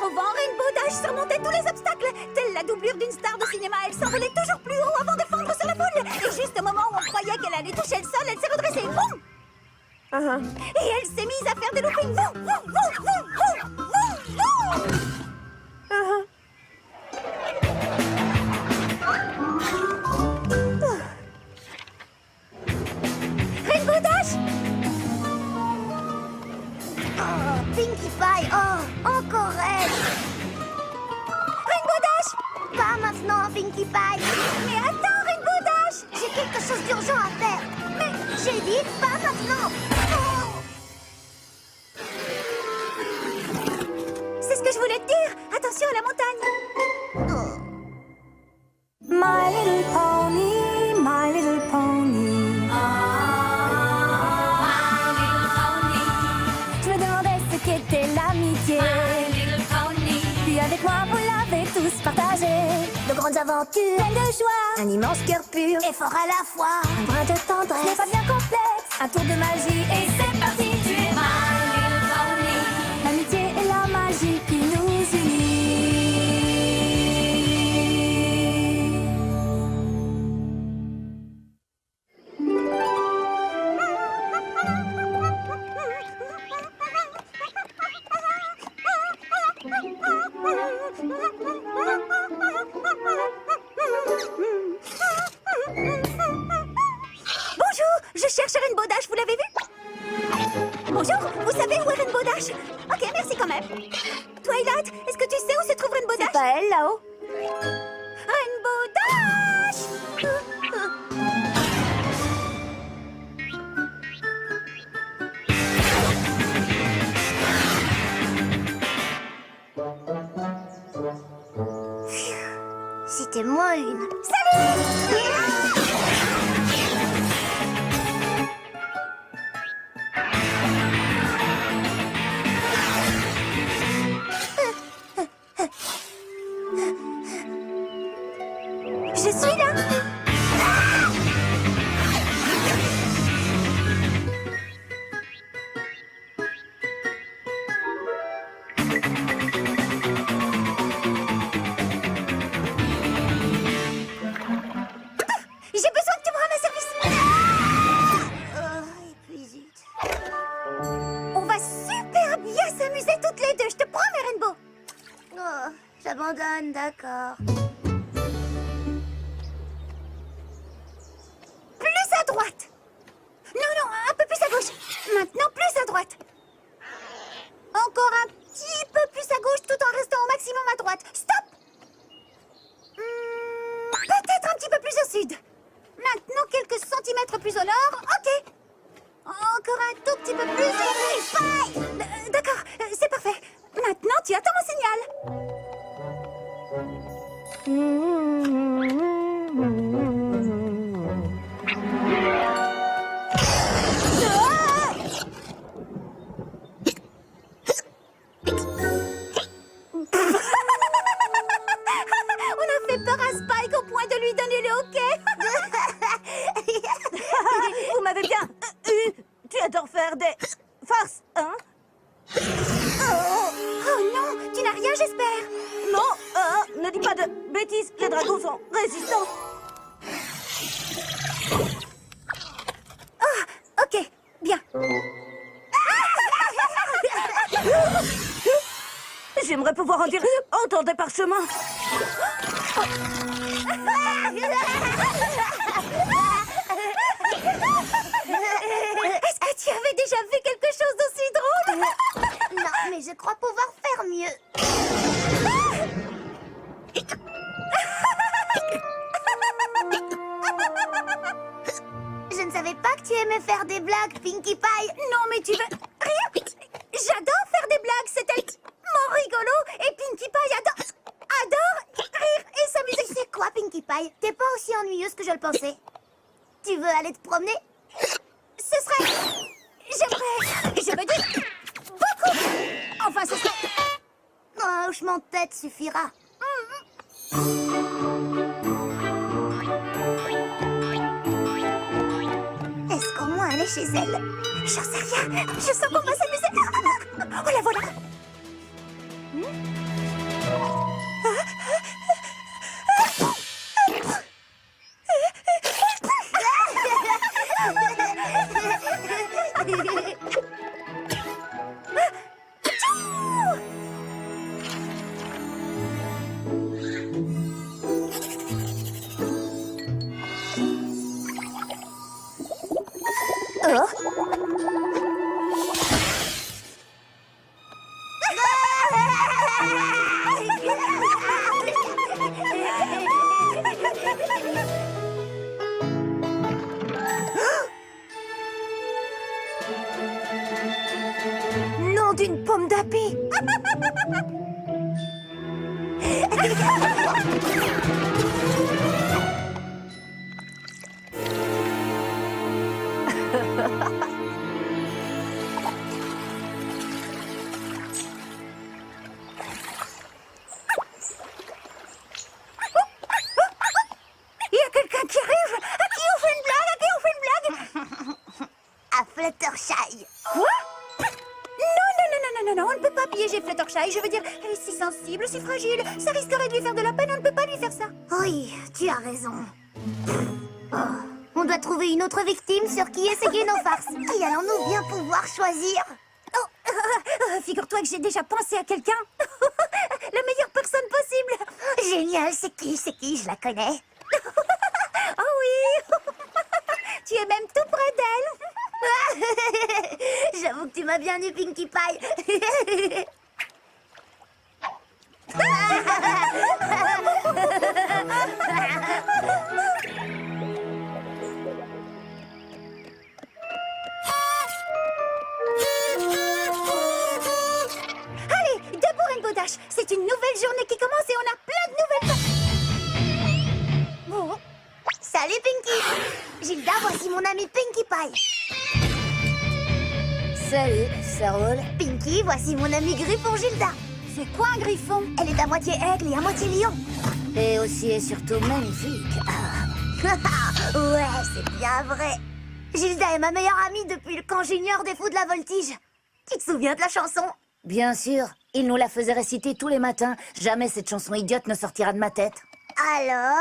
au vent, Rainbow Dash surmontait tous les obstacles. Telle la doublure d'une star de cinéma, elle s'envolait toujours plus haut avant de fondre sur la foule. Et juste au moment où on croyait qu'elle allait toucher le sol, elle s'est redressée. Boum! Et elle s'est mise à faire des loopings. Boum, boum, boum, boum, boum, boum, boum. Rainbow Dash! Oh, Pinkie Pie, oh, encore elle. Rainbow Dash! Pas maintenant, Pinkie Pie. Mais attends, Rainbow Dash! J'ai quelque chose d'urgent à faire. Mais j'ai dit pas maintenant. C'est ce que je voulais te dire. Attention à la montagne. My little pony, my little pony. Je me demandais ce qu'était l'amitié. Puis avec moi, vous l'avez tous partagé. De grandes aventures, Plein de joie, un immense cœur pur et fort à la fois. un brin de tendresse. Ce n'est pas bien complexe, un tour de magie et c'est parti. Tu es my little pony. L'amitié et la magie qui nous unit. Bonjour, je cherche Rainbow Dash, vous l'avez vu? Bonjour, vous savez où est Rainbow Dash? Ok, merci quand même. Twilight, est-ce que tu sais où se trouve Rainbow Dash? C'est pas elle là-haut? Rainbow Dash! C'était moi une. Je suis là! J'ai besoin que tu me rendes un service! Et puis zut. On va super bien s'amuser toutes les deux, je te promets, Rainbow! Oh, j'abandonne, d'accord. Plus à droite! Non, non, un peu plus à gauche! Maintenant, plus à droite! Encore un petit peu plus à gauche tout en restant au maximum à droite. Stop! Peut-être un petit peu plus au sud. Maintenant, quelques centimètres plus au nord. Ok. Encore un tout petit peu plus. Bye. D'accord, c'est parfait. Maintenant, tu attends mon signal. On a fait peur à Spike au point de lui donner le hoquet. Vous m'avez bien eu. Tu adores faire des farces, hein? Oh non, tu n'as rien, j'espère. Non, ne dis pas de bêtises. Les dragons sont résistants. Ok, bien. J'aimerais pouvoir en dire autant des parchemins. Est-ce que tu avais déjà vu quelque chose d'aussi drôle? Non, mais je crois pouvoir faire mieux. Je ne savais pas que tu aimais faire des blagues, Pinkie Pie. Non, mais tu veux... Rien. J'adore faire des blagues, c'est tellement rigolo. Et Pinkie Pie adore rire et s'amuser. C'est quoi, Pinkie Pie? T'es pas aussi ennuyeuse que je le pensais. Tu veux aller te promener? Ce serait... J'aimerais... Je veux dire... Beaucoup. Enfin, ce serait... Un hochement de tête suffira. Est-ce qu'au moins elle est chez elle? J'en sais rien. Je sens qu'on va s'amuser. Oh, la voilà. Nom d'une pomme d'api. Il y a quelqu'un qui arrive. À qui on fait une blague? À qui on fait une blague? À Fluttershy. Quoi? Non, on ne peut pas piéger Fluttershy. Je veux dire, elle est si sensible, si fragile. Ça risquerait de lui faire de la peine, on ne peut pas lui faire ça. Oui, tu as raison. Oh, on doit trouver une autre victime sur qui essayer nos farces. Qui allons-nous bien pouvoir choisir? Figure-toi que j'ai déjà pensé à quelqu'un. La meilleure personne possible. Génial, c'est qui? Je la connais. Oh oui. Tu es même tout près d'elle. J'avoue que tu m'as bien eu, Pinkie Pie. Allez, debout Rainbow Dash. C'est une nouvelle journée qui commence et on a plein de nouvelles... Oh. Salut, Pinkie. Gilda, voici mon amie Pinkie Pie. Salut, ça roule. Pinkie, voici mon amie Griffon Gilda. C'est quoi un griffon? Elle est à moitié aigle et à moitié lion. Et aussi et surtout magnifique. Ouais, c'est bien vrai. Gilda est ma meilleure amie depuis le camp junior des fous de la voltige. Tu te souviens de la chanson? Bien sûr, il nous la faisait réciter tous les matins. Jamais cette chanson idiote ne sortira de ma tête. Alors?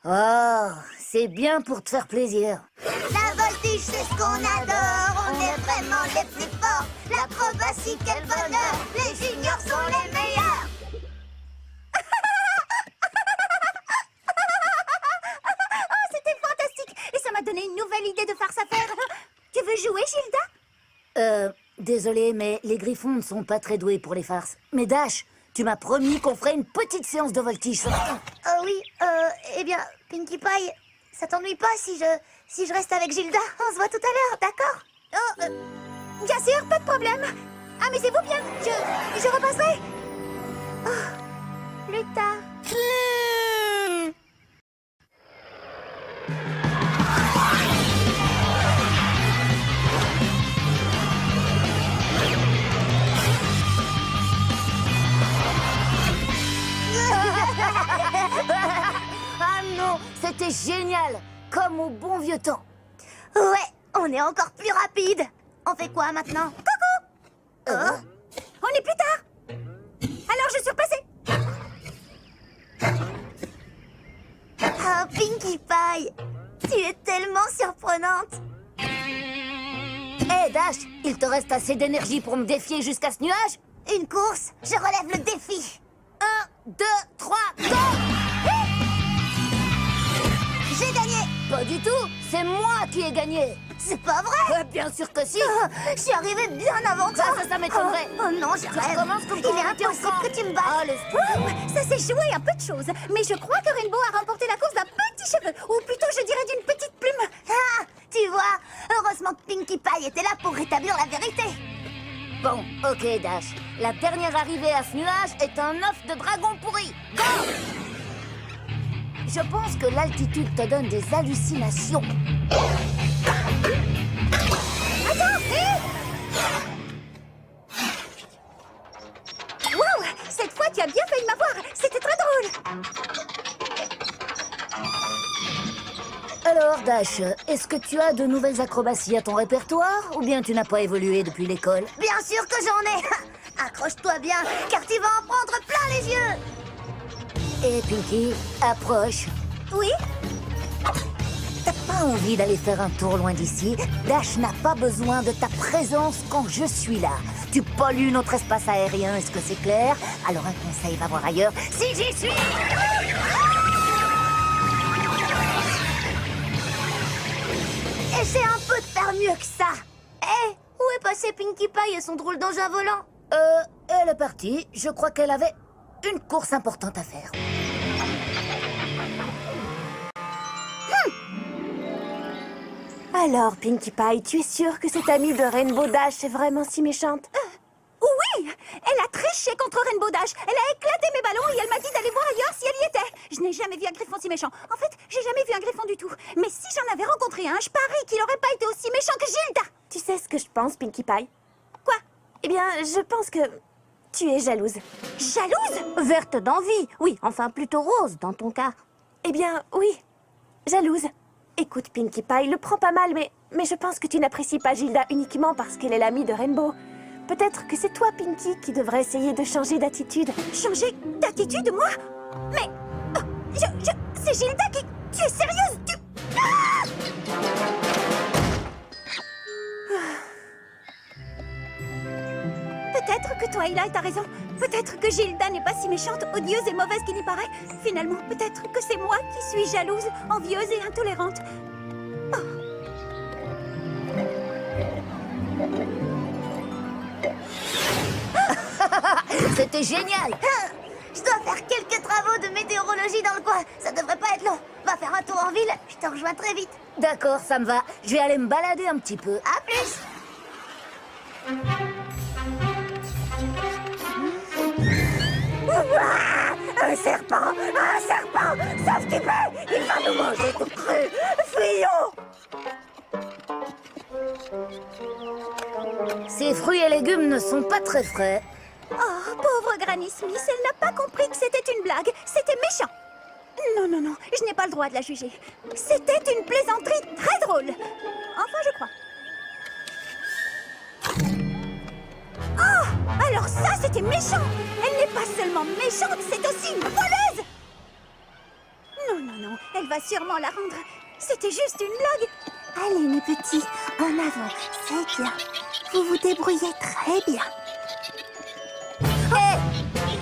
Oh, c'est bien pour te faire plaisir. La voltige, c'est ce qu'on adore. On est vraiment les plus forts. L'acrobatie, quel bonheur. Les juniors sont les meilleurs. Oh, c'était fantastique. Et ça m'a donné une nouvelle idée de farce à faire. Tu veux jouer, Gilda? Désolé, mais les griffons ne sont pas très doués pour les farces. Mais Dash, tu m'as promis qu'on ferait une petite séance de voltige ce matin. Oui, eh bien, Pinkie Pie, ça t'ennuie pas si je reste avec Gilda? On se voit tout à l'heure, d'accord? Oh, bien sûr, pas de problème. Amusez-vous bien. Je repasserai. Oh, plus tard. Ah non, c'était génial, comme au bon vieux temps. Ouais, on est encore plus rapide. On fait quoi maintenant? Coucou! On est plus tard. Alors je suis repassée. Oh, Pinkie Pie, tu es tellement surprenante. Hé Dash, il te reste assez d'énergie pour me défier jusqu'à ce nuage? Une course, je relève le défi. 1, 2, 3, go! J'ai gagné. Pas du tout, c'est moi qui ai gagné. C'est pas vrai. Bien sûr que si. Je suis arrivée bien avant toi. Ça m'étonnerait. Oh non, je rêve. recommences comme Il quand est on était impossible enfant. que tu me battes. Oh, laisse Ça s'est joué à peu de choses. Mais je crois que Rainbow a remporté la course d'un petit cheveu. Ou plutôt, je dirais d'une petite plume. Ah, tu vois, heureusement que Pinkie Pie était là pour rétablir la vérité. Bon, ok Dash. La dernière arrivée à ce nuage est un œuf de dragon pourri. Go! Je pense que l'altitude te donne des hallucinations. Attends, hé! Wow, cette fois, tu as bien failli m'avoir. C'était très drôle. Alors Dash, est-ce que tu as de nouvelles acrobaties à ton répertoire ou bien tu n'as pas évolué depuis l'école? Bien sûr que j'en ai. Accroche-toi bien, car tu vas en prendre plein les yeux. Et Pinkie, approche. Oui? T'as pas envie d'aller faire un tour loin d'ici? Dash n'a pas besoin de ta présence quand je suis là. Tu pollues notre espace aérien, est-ce que c'est clair? Alors un conseil, va voir ailleurs. Si j'y suis! Essaie un peu de faire mieux que ça. Hé, où est passé Pinkie Pie et son drôle d'engin volant? Elle est partie. Je crois qu'elle avait une course importante à faire. Alors, Pinkie Pie, tu es sûre que cette amie de Rainbow Dash est vraiment si méchante? Oui, elle a triché contre Rainbow Dash. Elle a éclaté mes ballons et elle m'a dit d'aller voir ailleurs si elle y était. Je n'ai jamais vu un griffon si méchant. En fait, j'ai jamais vu un griffon du tout. Mais si j'en avais rencontré un, je parie qu'il n'aurait pas été aussi méchant que Gilda. Tu sais ce que je pense, Pinkie Pie? Quoi? Eh bien, je pense que tu es jalouse. Jalouse? Verte d'envie, oui, enfin plutôt rose dans ton cas. Eh bien, oui, jalouse. Écoute, Pinkie Pie, le prends pas mal, mais je pense que tu n'apprécies pas Gilda uniquement parce qu'elle est l'amie de Rainbow. Peut-être que c'est toi, Pinkie, qui devrais essayer de changer d'attitude. Changer d'attitude, moi? Mais... oh, c'est Gilda qui... Tu es sérieuse? Ah! Peut-être que Twilight a raison. Peut-être que Gilda n'est pas si méchante, odieuse et mauvaise qu'il y paraît. Finalement, peut-être que c'est moi qui suis jalouse, envieuse et intolérante. C'était génial. Je dois faire quelques travaux de météorologie dans le coin. Ça devrait pas être long. Va faire un tour en ville. Je te rejoins très vite. D'accord, ça me va. Je vais aller me balader un petit peu. À plus. Un serpent! Un serpent! Sauf qu'il peut! Il va nous manger tout cru! Fuyons! Ces fruits et légumes ne sont pas très frais. Oh, pauvre Granny Smith, elle n'a pas compris que c'était une blague. C'était méchant. Non, non, non, je n'ai pas le droit de la juger. C'était une plaisanterie très drôle. Enfin, je crois. Oh, alors ça, c'était méchant. Elle n'est pas seulement méchante, c'est aussi une voleuse. Non, non, non, elle va sûrement la rendre. C'était juste une blague. Allez, mes petits, en avant, c'est bien. Vous vous débrouillez très bien.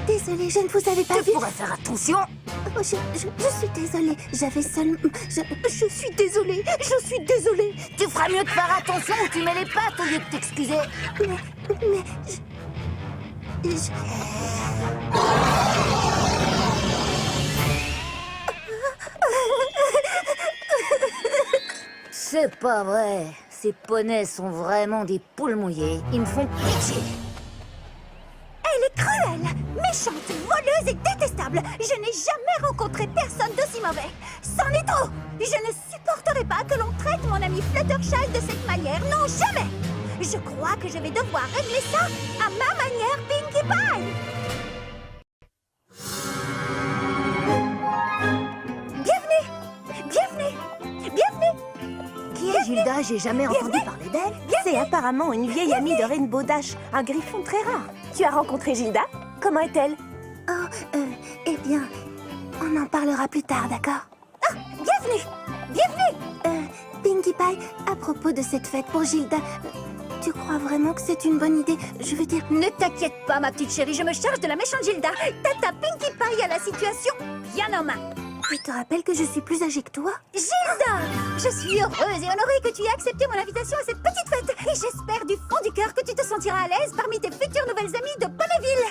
Désolée, je ne vous avais pas Tu vu. pourrais faire attention. Oh, je suis désolée. J'avais seulement... Je suis désolée. Je suis désolée. Tu feras mieux de faire attention ou tu mets les pattes au lieu de t'excuser. Mais... C'est pas vrai. Ces poneys sont vraiment des poules mouillées. Ils me font pitié. Elle est cruelle, méchante, voleuse et détestable. Je n'ai jamais rencontré personne d'aussi mauvais. C'en est trop. Je ne supporterai pas que l'on traite mon ami Fluttershy de cette manière. Non, jamais. Je crois que je vais devoir régler ça à ma manière, Pinkie Pie. Bienvenue. Bienvenue. Bienvenue. Qui est Gilda? J'ai jamais entendu parler d'elle. C'est apparemment une vieille amie de Rainbow Dash, un griffon très rare. Tu as rencontré Gilda? Comment est-elle? Oh, eh bien, on en parlera plus tard, d'accord? Ah, bienvenue. Bienvenue. Pinkie Pie, à propos de cette fête pour Gilda, tu crois vraiment que c'est une bonne idée? Je veux dire... Ne t'inquiète pas, ma petite chérie, je me charge de la méchante Gilda. Tata Pinkie Pie a la situation bien en main. Je te rappelle que je suis plus âgée que toi. Gilda! Je suis heureuse et honorée que tu aies accepté mon invitation à cette petite fête. Et j'espère du fond du cœur que tu te sentiras à l'aise parmi tes futures nouvelles amies de Ponyville.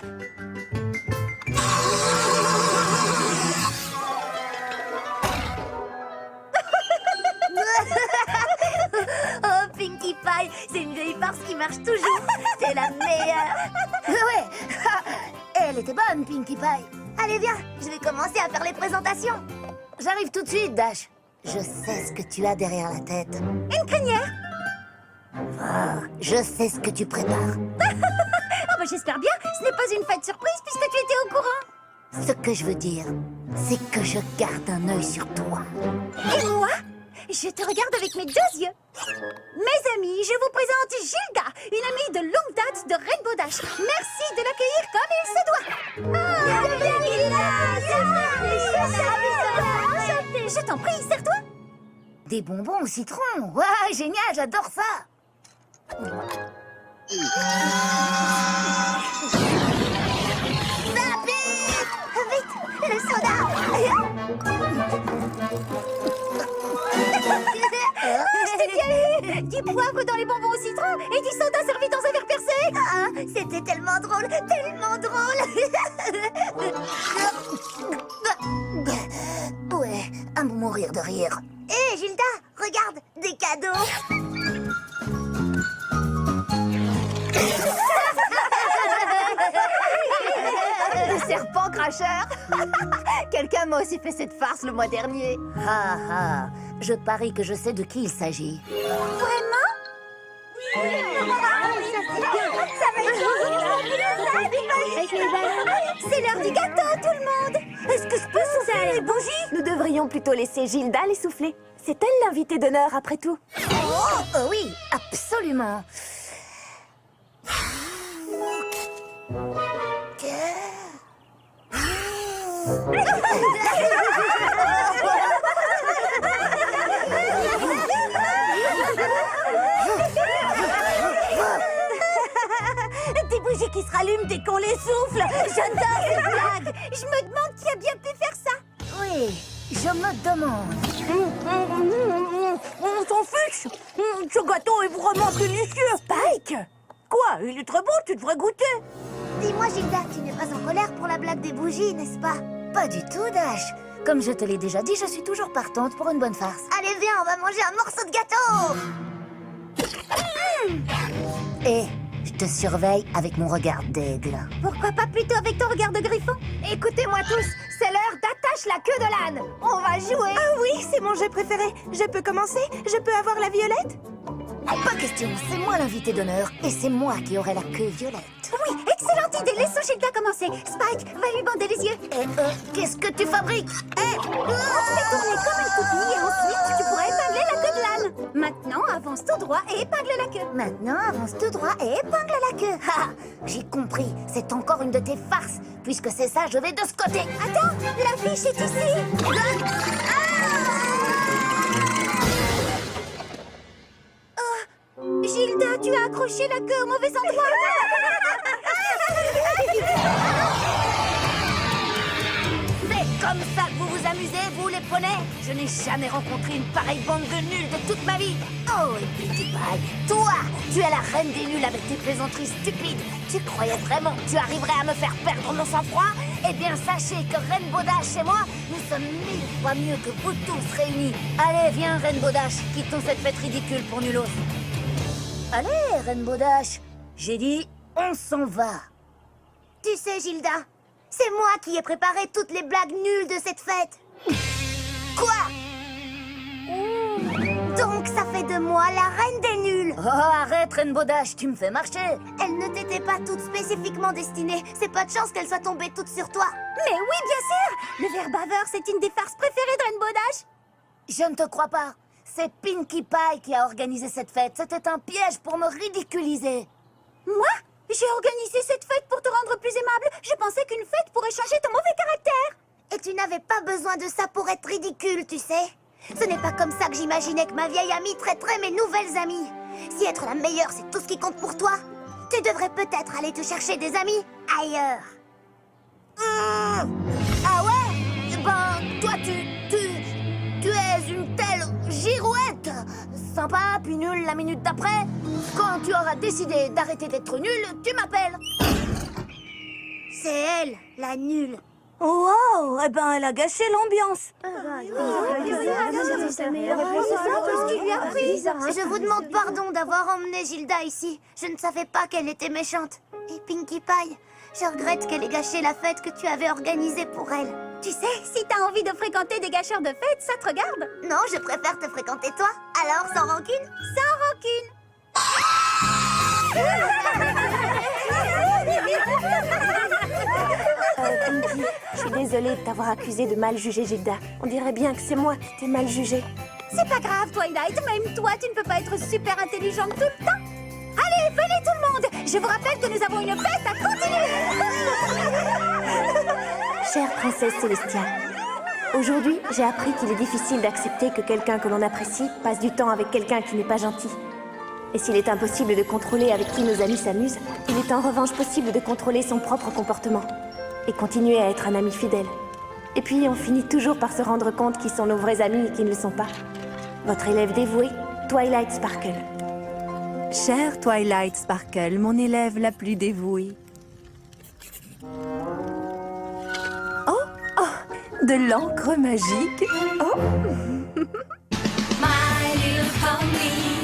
Oh, Pinkie Pie, c'est une vieille farce qui marche toujours. T'es la meilleure. Ouais. Elle était bonne, Pinkie Pie. Allez, viens, je vais commencer à faire les présentations. J'arrive tout de suite, Dash. Je sais ce que tu as derrière la tête. Une crinière? Ah, je sais ce que tu prépares. Oh, bah j'espère bien. Ce n'est pas une fête surprise puisque tu étais au courant. Ce que je veux dire, c'est que je garde un œil sur toi. Et moi? Je te regarde avec mes deux yeux. Mes amis, je vous présente Gilda, une amie de longue date de Rainbow Dash. Merci de l'accueillir comme il se doit. Je t'en prie, serre-toi. Des bonbons au citron. Ouais, génial, j'adore ça. Vite, le soda. Je t'ai bien eu. Du poivre dans les bonbons au citron et du soda servi dans un verre percé. Ah, c'était tellement drôle, tellement drôle. Ouais, à mourir de rire. Hé, Gilda, regarde, des cadeaux. Le serpent cracheur. Quelqu'un m'a aussi fait cette farce le mois dernier. Ha ha, je parie que je sais de qui il s'agit. C'est l'heure du gâteau, tout le monde. Est-ce que je peux souffler les bougies? Nous devrions plutôt laisser Gilda les souffler. C'est elle l'invitée d'honneur après tout. Oh oui, absolument. Des bougies qui se rallument dès qu'on les souffle. J'adore cette blague. Je me demande qui a bien pu faire ça. Oui, je me demande. On s'en fiche. Ce gâteau est vraiment délicieux. Spike, quoi? Il est très bon, tu devrais goûter. Dis-moi, Gilda, tu n'es pas en colère pour la blague des bougies, n'est-ce pas? Pas du tout, Dash. Comme je te l'ai déjà dit, je suis toujours partante pour une bonne farce. Allez, viens, on va manger un morceau de gâteau. Et je te surveille avec mon regard d'aigle. Pourquoi pas plutôt avec ton regard de griffon? Écoutez-moi tous, c'est l'heure d'attache la queue de l'âne. On va jouer. Ah oui, c'est mon jeu préféré. Je peux commencer? Je peux avoir la violette? Pas question, c'est moi l'invité d'honneur et c'est moi qui aurai la queue violette. Oui, excellente idée. Laissons Gilda commencer. Spike, va lui bander les yeux. Et qu'est-ce que tu fabriques? Tu fais tourner comme une coquille et ensuite tu pourras épingler la queue de l'âne. Maintenant, avance tout droit et épingle la queue. Maintenant, avance tout droit et épingle la queue. Ha, j'ai compris, c'est encore une de tes farces. Puisque c'est ça, je vais de ce côté. Attends, l'affiche est ici. Gilda, tu as accroché la queue au mauvais endroit. C'est comme ça que vous vous amusez, vous les poneys? Je n'ai jamais rencontré une pareille bande de nuls de toute ma vie. Oh, et Pinkie Pie, toi, tu es la reine des nuls avec tes plaisanteries stupides. Tu croyais vraiment que tu arriverais à me faire perdre mon sang-froid? Eh bien, sachez que Rainbow Dash et moi, nous sommes 1000 fois mieux que vous tous réunis. Allez, viens, Rainbow Dash, quittons cette fête ridicule pour nulos. Allez, Rainbow Dash, j'ai dit, on s'en va. Tu sais, Gilda, c'est moi qui ai préparé toutes les blagues nulles de cette fête. Quoi? Donc ça fait de moi la reine des nuls. Oh, arrête, Rainbow Dash, tu me fais marcher. Elle ne t'était pas toute spécifiquement destinée. C'est pas de chance qu'elle soit tombée toute sur toi. Mais oui, bien sûr. Le ver baveur, c'est une des farces préférées de Rainbow Dash. Je ne te crois pas. C'est Pinkie Pie qui a organisé cette fête. C'était un piège pour me ridiculiser. Moi? J'ai organisé cette fête pour te rendre plus aimable. Je pensais qu'une fête pourrait changer ton mauvais caractère. Et tu n'avais pas besoin de ça pour être ridicule, tu sais. Ce n'est pas comme ça que j'imaginais que ma vieille amie traiterait mes nouvelles amies. Si être la meilleure, c'est tout ce qui compte pour toi, tu devrais peut-être aller te chercher des amis ailleurs. Ah ouais? Ben, toi, tu es une telle girouette. Sympa, puis nulle la minute d'après. Quand tu auras décidé d'arrêter d'être nulle, tu m'appelles. C'est elle, la nulle. Wow, eh ben elle a gâché l'ambiance. Je vous demande pardon d'avoir emmené Gilda ici. Je ne savais pas qu'elle était méchante. Et Pinkie Pie, je regrette qu'elle ait gâché la fête que tu avais organisée pour elle. Tu sais, si t'as envie de fréquenter des gâcheurs de fête, ça te regarde. Non, je préfère te fréquenter toi. Alors, sans rancune? Sans rancune. Pinkie, je suis désolée de t'avoir accusé de mal juger Gilda. On dirait bien que c'est moi qui t'ai mal jugée. C'est pas grave, Twilight. Même toi, tu ne peux pas être super intelligente tout le temps. Allez, venez tout le monde. Je vous rappelle que nous avons une fête à continuer. Chère princesse Célestia, aujourd'hui, j'ai appris qu'il est difficile d'accepter que quelqu'un que l'on apprécie passe du temps avec quelqu'un qui n'est pas gentil. Et s'il est impossible de contrôler avec qui nos amis s'amusent, il est en revanche possible de contrôler son propre comportement et continuer à être un ami fidèle. Et puis, on finit toujours par se rendre compte qui sont nos vrais amis et qui ne le sont pas. Votre élève dévoué, Twilight Sparkle. Chère Twilight Sparkle, mon élève la plus dévouée. Oh, oh, de l'encre magique. Oh. My little pony.